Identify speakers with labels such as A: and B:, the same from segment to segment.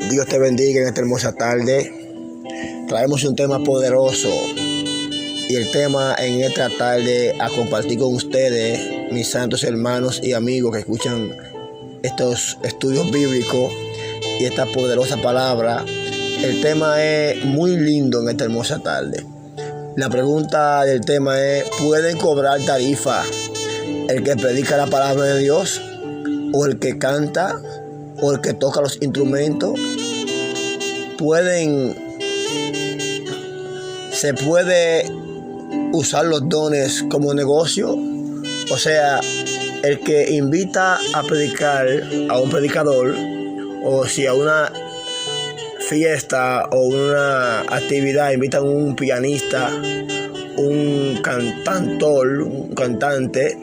A: Dios te bendiga en esta hermosa tarde. Traemos un tema poderoso y el tema en esta tarde a compartir con ustedes, mis santos hermanos y amigos que escuchan estos estudios bíblicos y esta poderosa palabra. El tema es muy lindo en esta hermosa tarde. La pregunta del tema es: ¿pueden cobrar tarifa el que predica la palabra de Dios, o el que canta, o el que toca los instrumentos? ¿Se puede usar los dones como negocio? O sea, el que invita a predicar a un predicador, o si a una fiesta o una actividad invitan a un pianista, un cantante,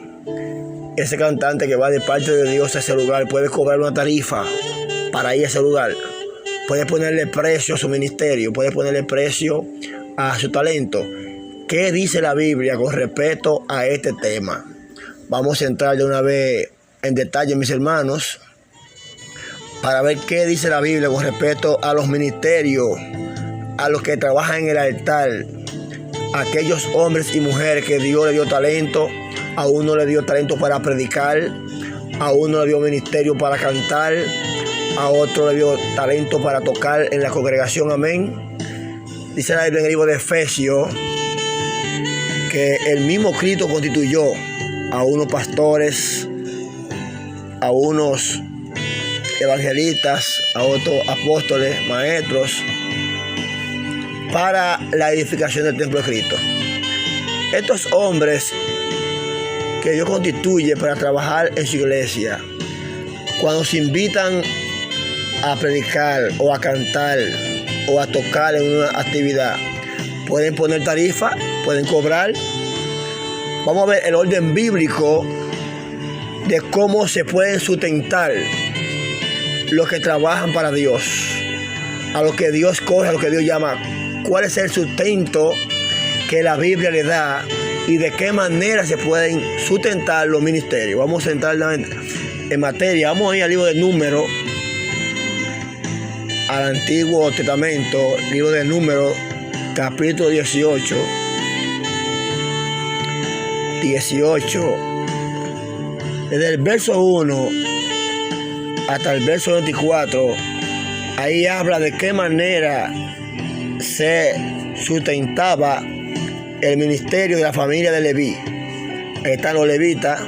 A: ese cantante que va de parte de Dios a ese lugar puede cobrar una tarifa para ir a ese lugar. Puede ponerle precio a su ministerio, puede ponerle precio a su talento. ¿Qué dice la Biblia con respecto a este tema? Vamos a entrar de una vez en detalle, mis hermanos, para ver qué dice la Biblia con respecto a los ministerios, a los que trabajan en el altar, a aquellos hombres y mujeres que Dios le dio talento. A uno le dio talento para predicar, a uno le dio ministerio para cantar, a otro le dio talento para tocar en la congregación. Amén. Dice la Biblia en el libro de Efesios que el mismo Cristo constituyó a unos pastores, a unos evangelistas, a otros apóstoles, maestros, para la edificación del templo de Cristo. Estos hombres que Dios constituye para trabajar en su iglesia, cuando se invitan a predicar o a cantar o a tocar en una actividad, pueden poner tarifa, pueden cobrar. Vamos a ver el orden bíblico de cómo se pueden sustentar los que trabajan para Dios, a los que Dios coge, a los que Dios llama. ¿Cuál es el sustento que la Biblia le da y de qué manera se pueden sustentar los ministerios? Vamos a entrar en materia. Vamos a ir al libro de Números, al Antiguo Testamento, libro de Números, capítulo 18, desde el verso 1 hasta el verso 24. Ahí habla de qué manera se sustentaba el ministerio de la familia de Leví. Ahí están los levitas.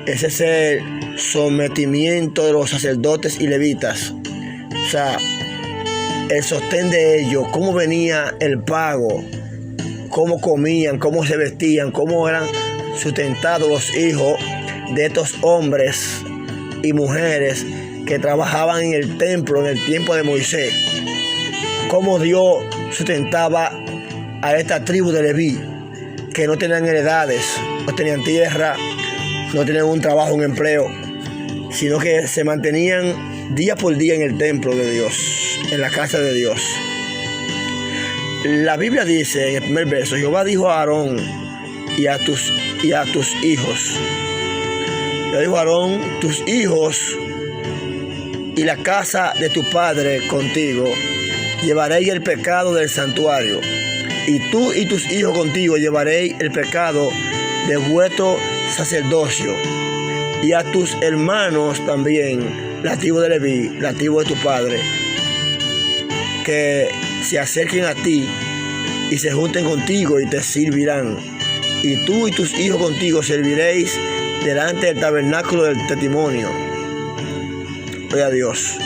A: Ese es el sometimiento de los sacerdotes y levitas. O sea, el sostén de ellos, cómo venía el pago, cómo comían, cómo se vestían, cómo eran sustentados los hijos de estos hombres y mujeres que trabajaban en el templo en el tiempo de Moisés. Cómo Dios sustentaba a esta tribu de Leví, que no tenían heredades, no tenían tierra, no tenían un trabajo, un empleo, sino que se mantenían día por día en el templo de Dios, en la casa de Dios. La Biblia dice en el primer verso: Jehová dijo a Aarón y a tus hijos. Le dijo a Aarón: tus hijos y la casa de tu padre contigo llevaréis el pecado del santuario, y tú y tus hijos contigo llevaréis el pecado de vuestro sacerdocio, y a tus hermanos también, la tribu de Leví, la tribu de tu padre, que se acerquen a ti y se junten contigo y te servirán. Y tú y tus hijos contigo serviréis delante del tabernáculo del testimonio. Gloria a Dios.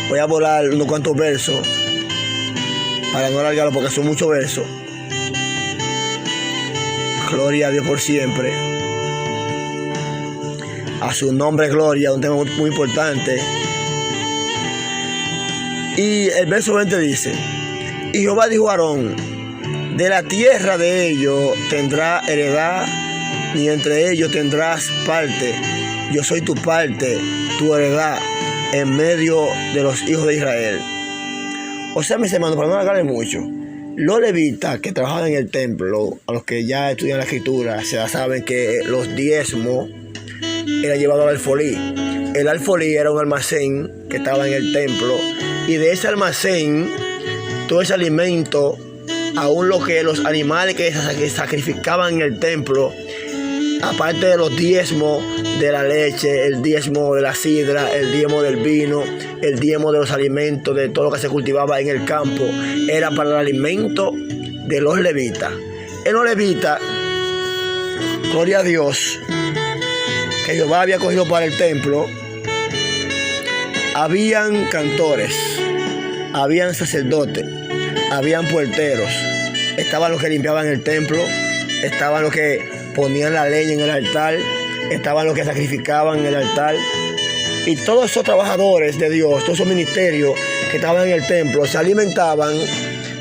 A: Voy a volar unos cuantos versos para no alargarlo porque son muchos versos. Gloria a Dios por siempre. A su nombre gloria, un tema muy importante. Y el verso 20 dice: y Jehová dijo a Aarón: de la tierra de ellos tendrá heredad, ni entre ellos tendrás parte. Yo soy tu parte, tu heredad, en medio de los hijos de Israel. O sea, mis hermanos, para no alargarle mucho, los levitas que trabajaban en el templo, a los que ya estudian la escritura, se saben que los diezmos era llevado al alfolí. el alfolí era un almacén que estaba en el templo, y de ese almacén, todo ese alimento, aún lo que los animales que se sacrificaban en el templo, aparte de los diezmos de la leche, el diezmo de la sidra, el diezmo del vino, el diezmo de los alimentos, de todo lo que se cultivaba en el campo, era para el alimento de los levitas. En los levitas, gloria a Dios, que Jehová había cogido para el templo, habían cantores, habían sacerdotes, habían puerteros, estaban los que limpiaban el templo, estaban los que ponían la leña en el altar, estaban los que sacrificaban en el altar, y todos esos trabajadores de Dios, todos esos ministerios que estaban en el templo, se alimentaban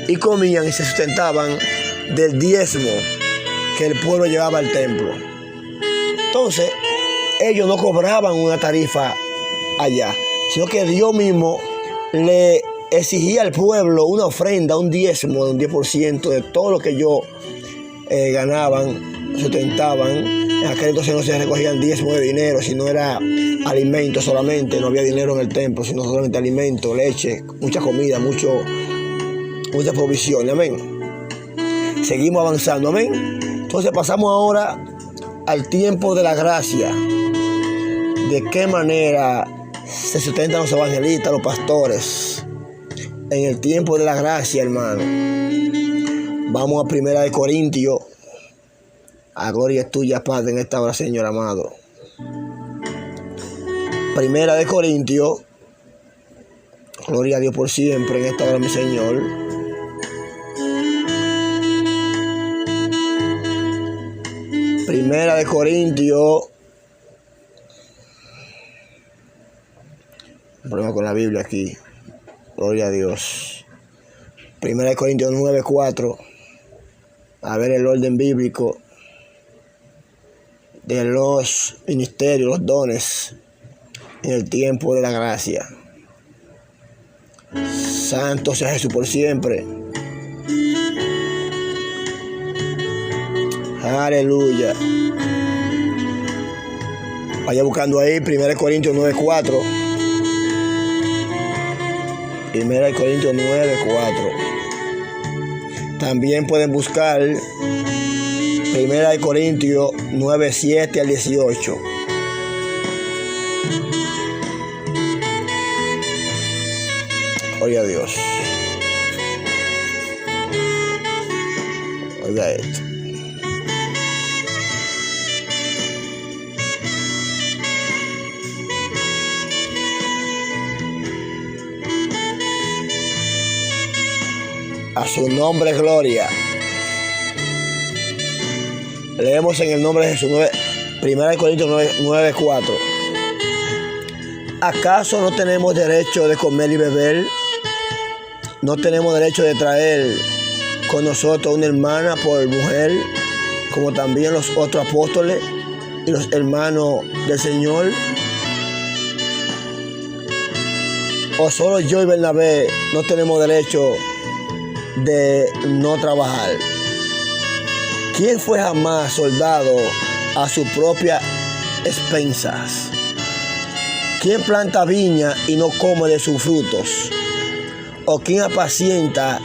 A: y comían y se sustentaban del diezmo que el pueblo llevaba al templo. Entonces, ellos no cobraban una tarifa allá, sino que Dios mismo le exigía al pueblo una ofrenda, un diezmo de un 10% de todo lo que ellos ganaban, sustentaban. En aquel entonces no se recogían diezmo de dinero, sino era alimento solamente. No había dinero en el templo, sino solamente alimento, leche, mucha comida, mucha provisión. Amén. Seguimos avanzando. Amén. Entonces pasamos ahora al tiempo de la gracia. De qué manera se sustentan los evangelistas, los pastores en el tiempo de la gracia, hermano. Vamos a 1 Corintios. A gloria es tuya, Padre, en esta hora, Señor amado. 1 Corintios. Gloria a Dios por siempre en esta hora, mi Señor. Primera de Corintios. Un problema con la Biblia aquí. Gloria a Dios. 1 Corintios 9:4. A ver el orden bíblico de los ministerios, los dones en el tiempo de la gracia. Santo sea Jesús por siempre. Aleluya. Vaya buscando ahí 1 Corintios 9:4. 1 Corintios 9:4. También pueden buscar 1 Corintios 9:7 al 18. Gloria a Dios. Oiga esto. A su nombre gloria. Leemos en el nombre de Jesús 1 Corintios 9:4. ¿Acaso no tenemos derecho de comer y beber? ¿No tenemos derecho de traer con nosotros una hermana por mujer, como también los otros apóstoles y los hermanos del Señor? ¿O solo yo y Bernabé no tenemos derecho de no trabajar? ¿Quién fue jamás soldado a sus propias expensas? ¿Quién planta viña y no come de sus frutos? ¿O quién apacienta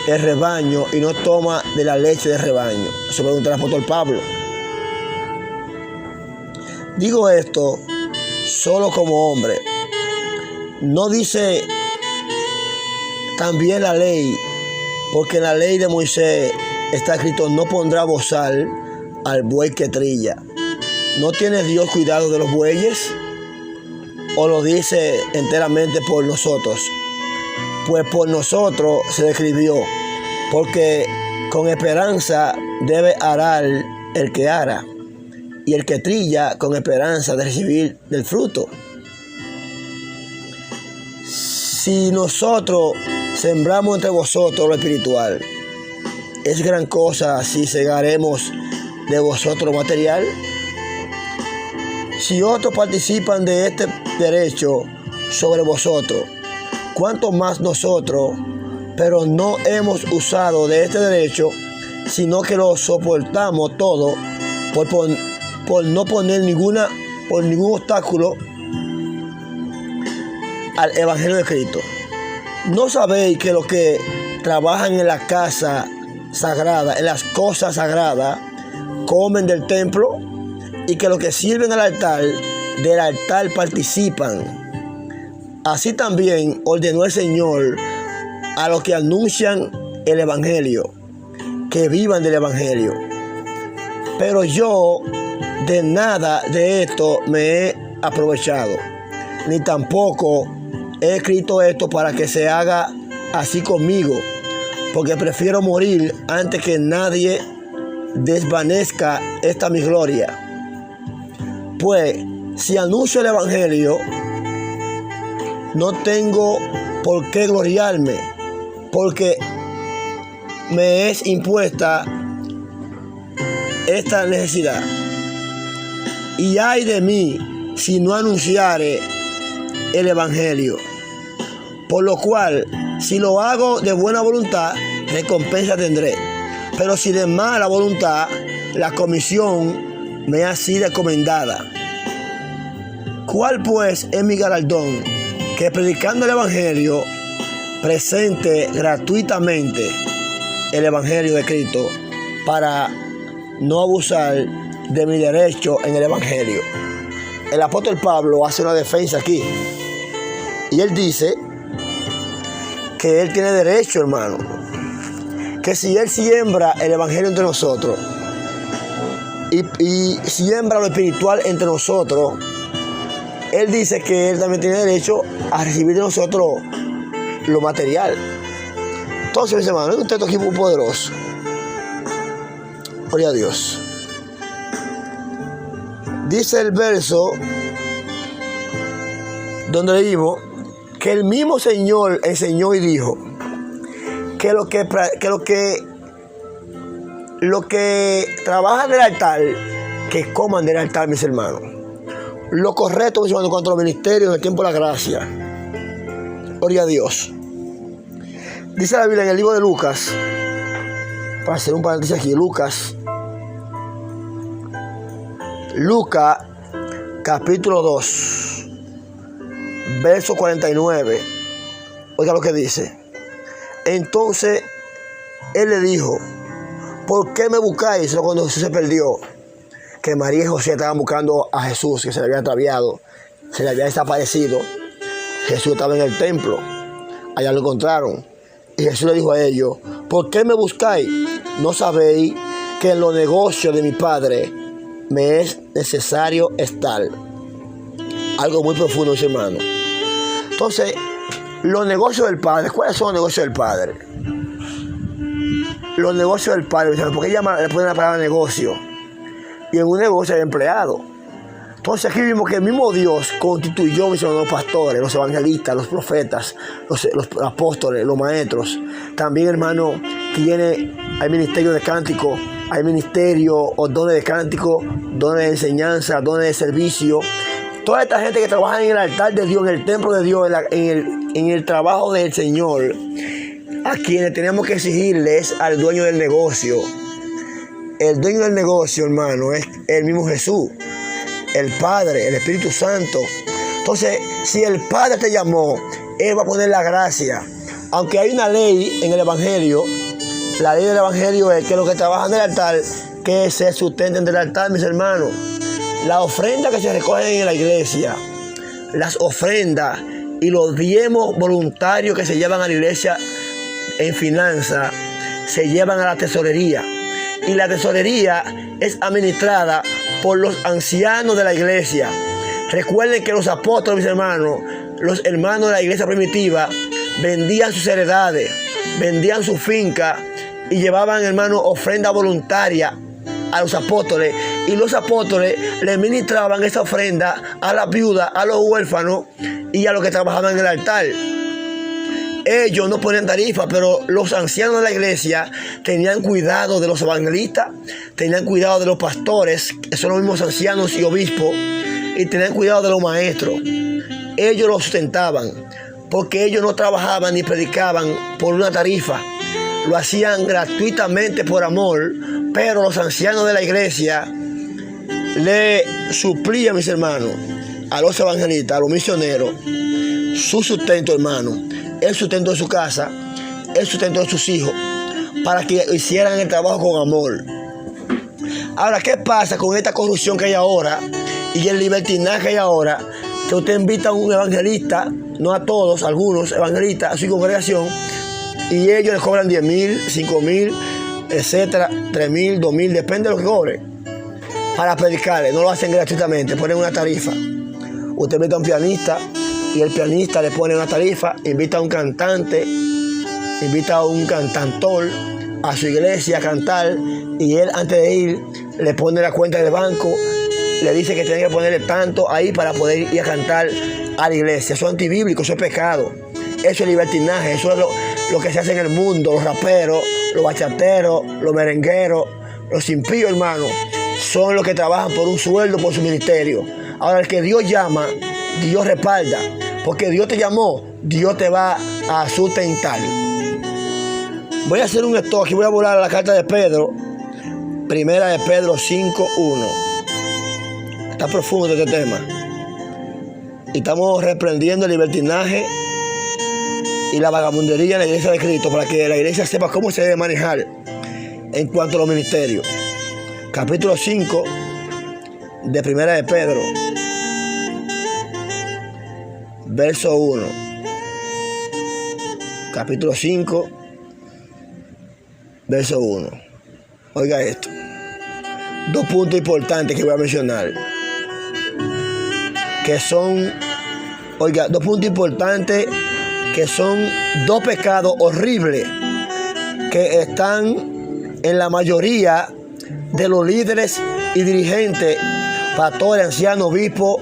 A: el rebaño y no toma de la leche del rebaño? Eso pregunta el apóstol Pablo. Digo esto solo como hombre. ¿No dice también la ley? Porque en la ley de Moisés está escrito: no pondrá bozal al buey que trilla. ¿No tiene Dios cuidado de los bueyes? ¿O lo dice enteramente por nosotros? Pues por nosotros se escribió, porque con esperanza debe arar el que ara, y el que trilla con esperanza de recibir del fruto. Si nosotros sembramos entre vosotros lo espiritual, ¿es gran cosa si segaremos de vosotros material? Si otros participan de este derecho sobre vosotros, ¿cuánto más nosotros? Pero no hemos usado de este derecho, sino que lo soportamos todo por no poner ningún obstáculo al Evangelio de Cristo. ¿No sabéis que los que trabajan en la casa sagrada, en las cosas sagradas, comen del templo? Y que los que sirven al altar, del altar participan. Así también ordenó el Señor a los que anuncian el Evangelio, que vivan del Evangelio. Pero yo de nada de esto me he aprovechado, ni tampoco he escrito esto para que se haga así conmigo, porque prefiero morir antes que nadie desvanezca esta mi gloria. Pues si anuncio el Evangelio, no tengo por qué gloriarme, porque me es impuesta esta necesidad. Y ay de mí si no anunciare el Evangelio. Por lo cual, si lo hago de buena voluntad, recompensa tendré. Pero si de mala voluntad, la comisión me ha sido encomendada. ¿Cuál pues es mi galardón? Que predicando el Evangelio, presente gratuitamente el Evangelio de Cristo, para no abusar de mi derecho en el Evangelio. El apóstol Pablo hace una defensa aquí. Y él dice que él tiene derecho, hermano. Que si él siembra el Evangelio entre nosotros y siembra lo espiritual entre nosotros, él dice que él también tiene derecho a recibir de nosotros lo material. Entonces, mis hermanos, es un texto aquí muy poderoso. Gloria a Dios. Dice el verso donde leímos que el mismo Señor enseñó y dijo que los que trabajan del altar, que coman del altar, mis hermanos. Lo correcto, mis hermanos, en cuanto a los ministerios en el tiempo de la gracia. Gloria a Dios. Dice la Biblia en el libro de Lucas, para hacer un paréntesis aquí, Lucas capítulo 2, verso 49. Oiga lo que dice. Entonces él le dijo: ¿por qué me buscáis? Cuando Jesús se perdió, que María y José estaban buscando a Jesús, que se le había extraviado, se le había desaparecido. Jesús estaba en el templo, allá lo encontraron, y Jesús le dijo a ellos: ¿por qué me buscáis? ¿No sabéis que en los negocios de mi Padre me es necesario estar? Algo muy profundo, mis hermanos. Entonces, los negocios del Padre, ¿cuáles son los negocios del Padre? Los negocios del Padre, porque ella le pone la palabra negocio, y en un negocio hay empleado. Entonces aquí vimos que el mismo Dios constituyó, mis hermanos, los pastores, los evangelistas, los profetas, los apóstoles, los maestros. También, hermano, hay ministerio de cántico, hay ministerio o dones de cántico, dones de enseñanza, dones de servicio. Toda esta gente que trabaja en el altar de Dios, en el templo de Dios, en el trabajo del Señor, a quienes tenemos que exigirles al dueño del negocio. El dueño del negocio, hermano, es el mismo Jesús, el Padre, el Espíritu Santo. Entonces, si el Padre te llamó, Él va a poner la gracia. Aunque hay una ley en el Evangelio, la ley del Evangelio es que los que trabajan del altar, que se sustenten del altar, mis hermanos. Las ofrendas que se recogen en la iglesia, las ofrendas y los diezmos voluntarios que se llevan a la iglesia en finanzas, se llevan a la tesorería. Y la tesorería es administrada por los ancianos de la iglesia. Recuerden que los apóstoles, mis hermanos, los hermanos de la iglesia primitiva, vendían sus heredades, vendían su finca y llevaban, hermanos, ofrenda voluntaria a los apóstoles. Y los apóstoles le ministraban esa ofrenda a las viudas, a los huérfanos y a los que trabajaban en el altar. Ellos no ponían tarifa, pero los ancianos de la iglesia tenían cuidado de los evangelistas, tenían cuidado de los pastores, que son los mismos ancianos y obispos, y tenían cuidado de los maestros. Ellos los sustentaban, porque ellos no trabajaban ni predicaban por una tarifa. Lo hacían gratuitamente por amor, pero los ancianos de la iglesia le suplían, mis hermanos, a los evangelistas, a los misioneros, su sustento, hermano, el sustento de su casa, el sustento de sus hijos, para que hicieran el trabajo con amor. Ahora, ¿qué pasa con esta corrupción que hay ahora y el libertinaje que hay ahora? Que usted invita a un evangelista, no a todos, a algunos evangelistas, a su congregación, y ellos les cobran 10,000, 5,000, etcétera, 3,000, 2,000, depende de lo que cobre, para predicarle. No lo hacen gratuitamente, ponen una tarifa. Usted invita a un pianista y el pianista le pone una tarifa, invita a un cantante, invita a un cantantor a su iglesia a cantar, y él antes de ir le pone la cuenta del banco, le dice que tiene que ponerle tanto ahí para poder ir a cantar a la iglesia. Eso es antibíblico, eso es pecado, eso es libertinaje, eso es lo que se hace en el mundo. Los raperos, los bachateros, los merengueros, los impíos, hermano, son los que trabajan por un sueldo, por su ministerio. Ahora, el que Dios llama, Dios respalda, porque Dios te llamó, Dios te va a sustentar. Voy a hacer un stop aquí, voy a volar a la carta de Pedro, primera de Pedro 5:1. Está profundo este tema. Y estamos reprendiendo el libertinaje y la vagabundería en la iglesia de Cristo, para que la iglesia sepa cómo se debe manejar en cuanto a los ministerios. Capítulo 5 de primera de Pedro, verso 1. Capítulo 5, verso 1. Oiga esto. Dos puntos importantes que voy a mencionar. Que son, oiga, dos puntos importantes que son dos pecados horribles que están en la mayoría de los líderes y dirigentes, pastores, ancianos, obispos,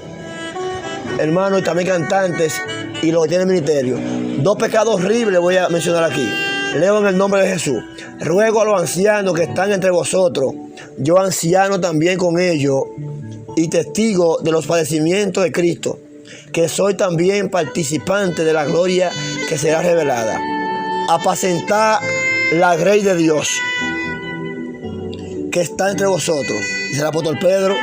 A: hermanos y también cantantes y los que tienen ministerio. Dos pecados horribles voy a mencionar aquí. Leo en el nombre de Jesús. Ruego a los ancianos que están entre vosotros, yo anciano también con ellos y testigo de los padecimientos de Cristo, que soy también participante de la gloria que será revelada. Apacentad la grey de Dios que está entre vosotros, dice el apóstol Pedro,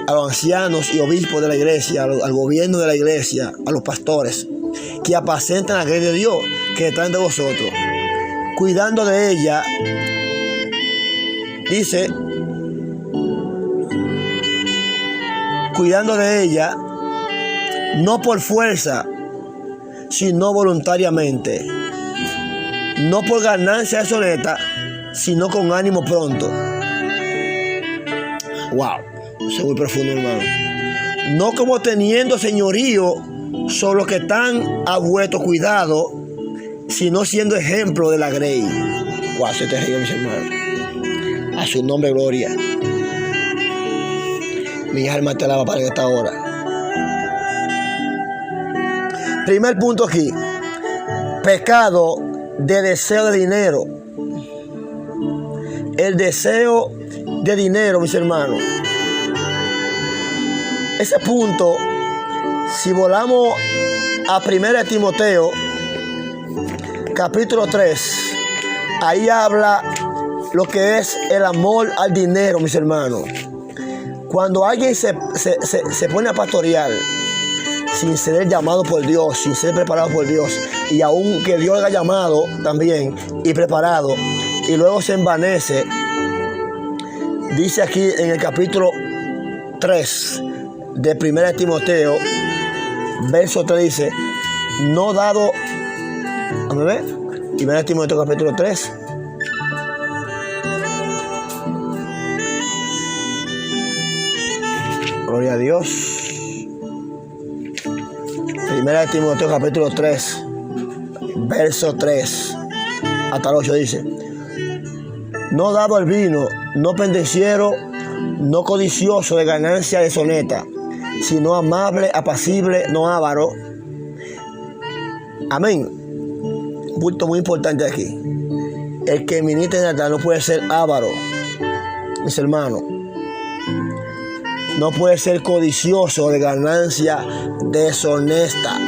A: a los ancianos y obispos de la iglesia, al gobierno de la iglesia, a los pastores, que apacentan la grey de Dios que está entre vosotros, cuidando de ella, dice, cuidando de ella, no por fuerza, sino voluntariamente, no por ganancia deshonesta, sino con ánimo pronto. Wow, eso es muy profundo, hermano. No como teniendo señorío sobre los que están a vuestro cuidado, sino siendo ejemplo de la grey. Wow, eso es terrible, mis hermanos. A su nombre, gloria. Mi alma te alaba para esta hora. Primer punto aquí. Pecado de deseo de dinero. El deseo de dinero, mis hermanos. Ese punto, si volamos a 1 Timoteo, capítulo 3, ahí habla lo que es el amor al dinero, mis hermanos. Cuando alguien se pone a pastorear sin ser llamado por Dios, sin ser preparado por Dios, y aún que Dios le haya llamado también y preparado, y luego se envanece, dice aquí en el capítulo 3 de 1 Timoteo, verso 3, dice, no dado, a ver, 1 Timoteo capítulo 3, gloria a Dios. 1 Timoteo capítulo 3, verso 3 hasta el 8 dice, no dado al vino, no pendenciero, no codicioso de ganancia deshonesta, sino amable, apacible, no avaro. Amén. Un punto muy importante aquí. El que ministra en altar no puede ser avaro, mis hermanos. No puede ser codicioso de ganancia deshonesta.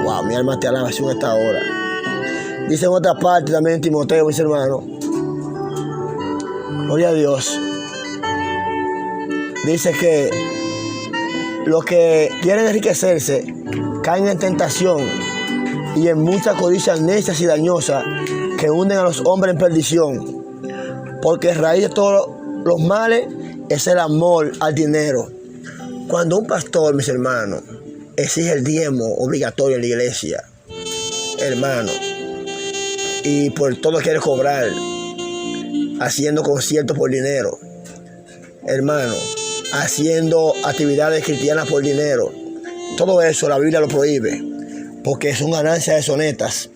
A: Wow, mi alma te alaba en esta hora. Dice en otra parte también Timoteo, mis hermanos. Gloria a Dios. Dice que los que quieren enriquecerse caen en tentación y en muchas codicias necias y dañosas que hunden a los hombres en perdición. Porque raíz de todos los males es el amor al dinero. Cuando un pastor, mis hermanos, exige el diezmo obligatorio en la iglesia, hermano, y por todo quiere cobrar, haciendo conciertos por dinero, hermano, haciendo actividades cristianas por dinero, todo eso la Biblia lo prohíbe, porque son ganancias deshonestas,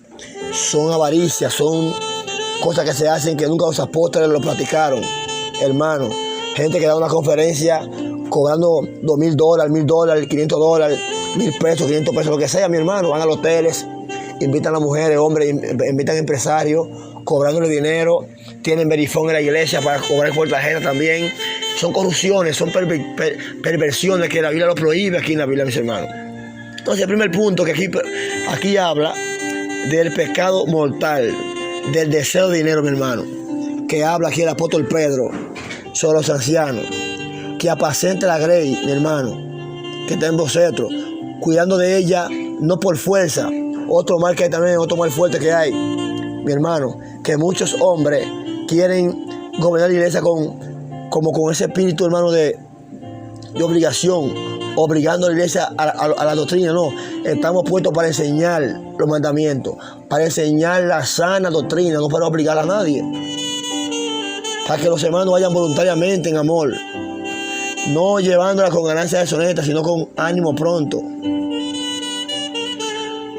A: son avaricias, son cosas que se hacen que nunca los apóstoles lo practicaron, hermano. Gente que da una conferencia cobrando $2,000, $1,000, $500, $1,000, 500 pesos, lo que sea, mi hermano. Van a los hoteles, invitan a mujeres, hombres, invitan a empresarios, cobrándole dinero. Tienen verifón en la iglesia para cobrar por tarjeta también. Son corrupciones, son perversiones que la Biblia lo prohíbe aquí en la Biblia, mis hermanos. Entonces, el primer punto que aquí habla del pecado mortal, del deseo de dinero, mi hermano, que habla aquí el apóstol Pedro sobre los ancianos, que apacente la grey, mi hermano, que está en vosotros, cuidando de ella, no por fuerza. Otro mal que hay también, otro mal fuerte que hay, mi hermano, que muchos hombres quieren gobernar la iglesia con ese espíritu, hermano, de obligación, obligando a la iglesia a la doctrina. No, estamos puestos para enseñar los mandamientos, para enseñar la sana doctrina, no para obligar a nadie, para que los hermanos vayan voluntariamente en amor, no llevándola con ganancias deshonestas, sino con ánimo pronto,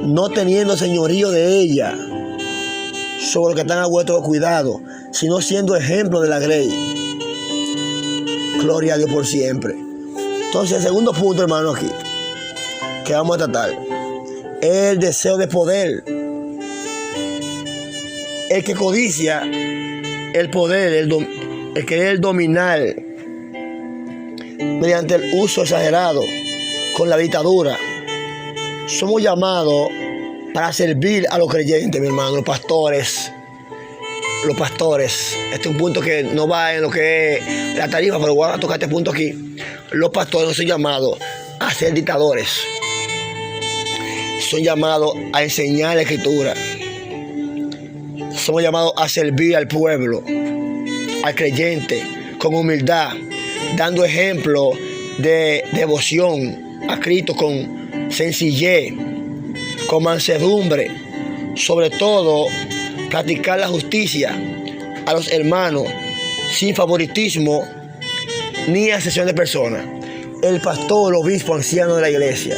A: no teniendo señorío de ella sobre los que están a vuestro cuidado, sino siendo ejemplo de la grey. Gloria a Dios por siempre. Entonces, el segundo punto, hermano, aquí que vamos a tratar es el deseo de poder. El que codicia el poder, el querer dominar mediante el uso exagerado con la dictadura. Somos llamados para servir a los creyentes, mi hermano, los pastores. Este es un punto que no va en lo que es la tarifa, pero voy a tocar este punto aquí. Los pastores no son llamados a ser dictadores. Son llamados a enseñar la escritura. Somos llamados a servir al pueblo, al creyente, con humildad, dando ejemplo de devoción a Cristo, con sencillez, con mansedumbre. Sobre todo, practicar la justicia a los hermanos sin favoritismo ni excepción de personas. El pastor, el obispo, anciano de la iglesia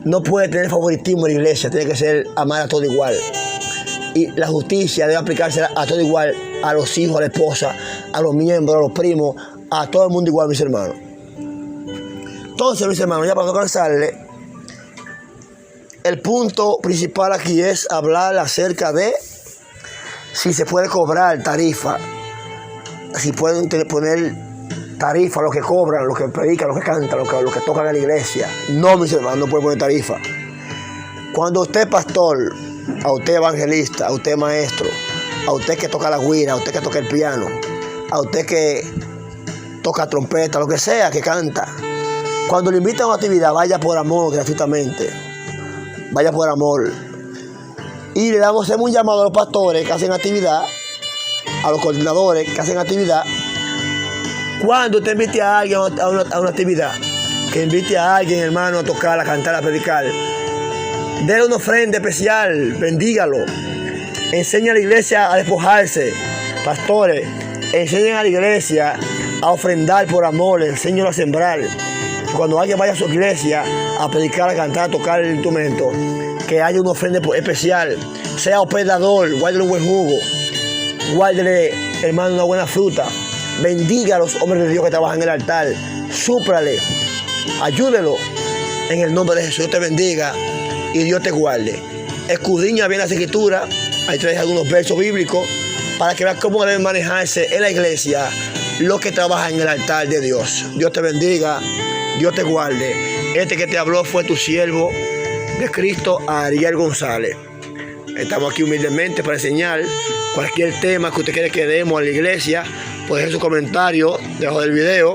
A: no puede tener favoritismo en la iglesia, tiene que ser amar a todo igual. Y la justicia debe aplicarse a todo igual, a los hijos, a la esposa, a los miembros, a los primos, a todo el mundo igual, mis hermanos. Entonces, mis hermanos, ya para no cansarle, el punto principal aquí es hablar acerca de si se puede cobrar tarifa, si pueden poner tarifa a los que cobran, los que predican, los que cantan, los que tocan en la iglesia. No, mis hermanos, no pueden poner tarifa. Cuando usted es pastor, a usted evangelista, a usted maestro, a usted que toca la güira, a usted que toca el piano, a usted que toca trompeta, lo que sea, que canta, cuando le invitan a una actividad, vaya por amor, gratuitamente. Vaya por amor. Y le damos un llamado a los pastores que hacen actividad, a los coordinadores que hacen actividad. Cuando usted invite a alguien a una actividad, que invite a alguien, hermano, a tocar, a cantar, a predicar, déle una ofrenda especial, bendígalo. Enseña a la iglesia a despojarse. Pastores, enseñen a la iglesia a ofrendar por amor, enséñalo a sembrar. Cuando alguien vaya a su iglesia a predicar, a cantar, a tocar el instrumento, que haya una ofrenda especial. Sea hospedador, guárdele un buen jugo, guárdele, hermano, una buena fruta. Bendiga a los hombres de Dios que trabajan en el altar. Súprale, ayúdelo. En el nombre de Jesús, Dios te bendiga y Dios te guarde. Escudriña bien las escrituras. Ahí traes algunos versos bíblicos para que veas cómo deben manejarse en la iglesia los que trabajan en el altar de Dios. Dios te bendiga, Dios te guarde. Este que te habló fue tu siervo de Cristo, Ariel González. Estamos aquí humildemente para enseñar cualquier tema que usted quiera que demos a la iglesia. Puede dejar su comentario debajo del video.